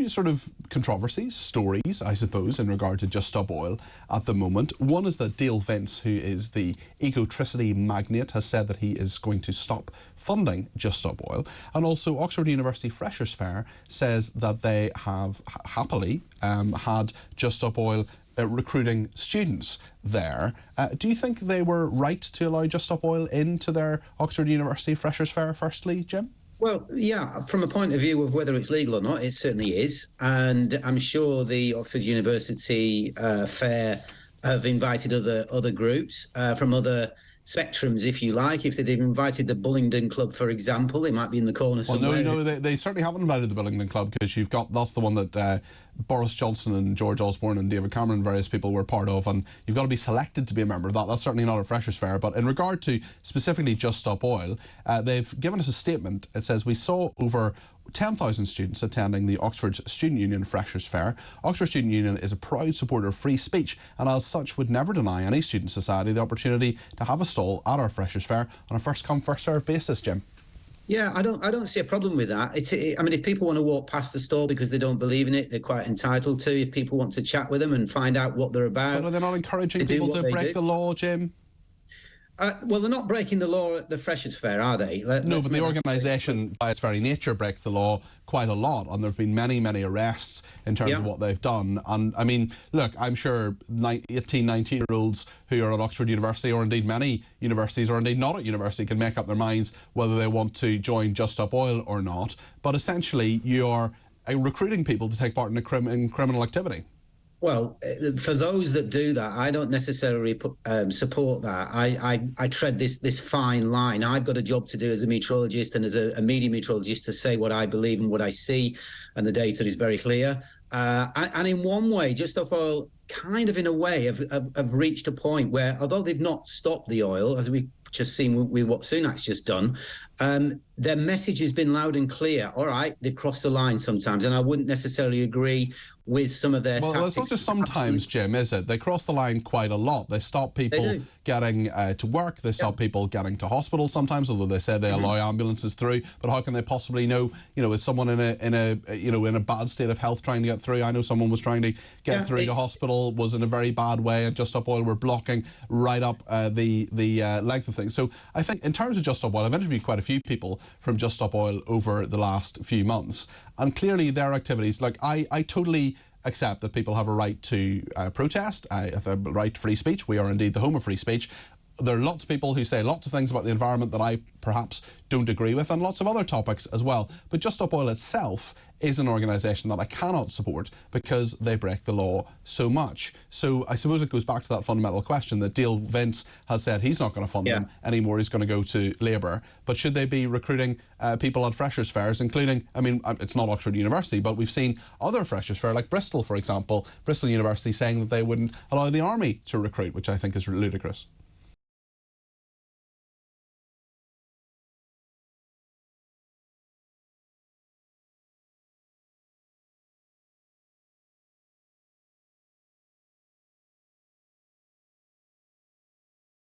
two sort of controversies, stories, I suppose, in regard to Just Stop Oil at the moment. One is that Dale Vince, who is the ecotricity magnate, has said that he is going to stop funding Just Stop Oil. And also Oxford University Freshers' Fair says that they have happily had Just Stop Oil recruiting students there. Do you think they were right to allow Just Stop Oil into their Oxford University Freshers' Fair, firstly, Jim? Well, yeah, from a point of view of whether it's legal or not, it certainly is. And I'm sure the Oxford University Fair have invited other groups from other spectrums, if you like. If they'd invited the Bullingdon Club, for example, they might be in the corner somewhere. No, they certainly haven't invited the Bullingdon Club, because that's the one that Boris Johnson and George Osborne and David Cameron and various people were part of, and you've got to be selected to be a member of that. That's certainly not a Freshers' Fair. But in regard to specifically Just Stop Oil, they've given us a statement. It says, we saw over 10,000 students attending the Oxford Student Union Freshers' Fair. Oxford Student Union is a proud supporter of free speech, and as such would never deny any student society the opportunity to have a stall at our Freshers' Fair on a first-come, first-served basis, Jim. Yeah, I don't see a problem with that. I mean, if people want to walk past the stall because they don't believe in it, they're quite entitled to. If people want to chat with them and find out what they're about... But are they not encouraging people to break the law, Jim? Well, they're not breaking the law at the Freshers' Fair, are they? No, but the organisation, by its very nature, breaks the law quite a lot, and there have been many, many arrests in terms of what they've done. And, I mean, look, I'm sure 18, 19-year-olds who are at Oxford University, or indeed many universities, or indeed not at university, can make up their minds whether they want to join Just Stop Oil or not. But essentially, you are recruiting people to take part in criminal activity. Well, for those that do that, I don't necessarily support that. I tread this fine line. I've got a job to do as a meteorologist and as a media meteorologist to say what I believe and what I see, and the data is very clear. And in one way, Just Stop Oil kind of in a way have reached a point where, although they've not stopped the oil, as we just seen with what Sunak's just done, their message has been loud and clear. All right, they've crossed the line sometimes, and I wouldn't necessarily agree with some of their tactics. Well, it's not just sometimes, Jim, is it? They cross the line quite a lot. They stop people getting to work. They stop people getting to hospital sometimes, although they say they allow ambulances through. But how can they possibly know? You know, is someone in a bad state of health trying to get through? I know someone was trying to get through to hospital, was in a very bad way, and Just Stop Oil were blocking right up the length of things. So I think in terms of Just Stop Oil, I've interviewed quite a few people from Just Stop Oil over the last few months, and clearly their activities, like I totally accept that people have a right to protest, have a right to free speech. We are indeed the home of free speech. There are lots of people who say lots of things about the environment that I perhaps don't agree with, and lots of other topics as well. But Just Stop Oil itself is an organisation that I cannot support because they break the law so much. So I suppose it goes back to that fundamental question that Dale Vince has said he's not going to fund them anymore. He's going to go to Labour. But should they be recruiting people at Freshers' Fairs, including, I mean, it's not Oxford University, but we've seen other Freshers' Fair, like Bristol, for example, Bristol University saying that they wouldn't allow the army to recruit, which I think is ludicrous.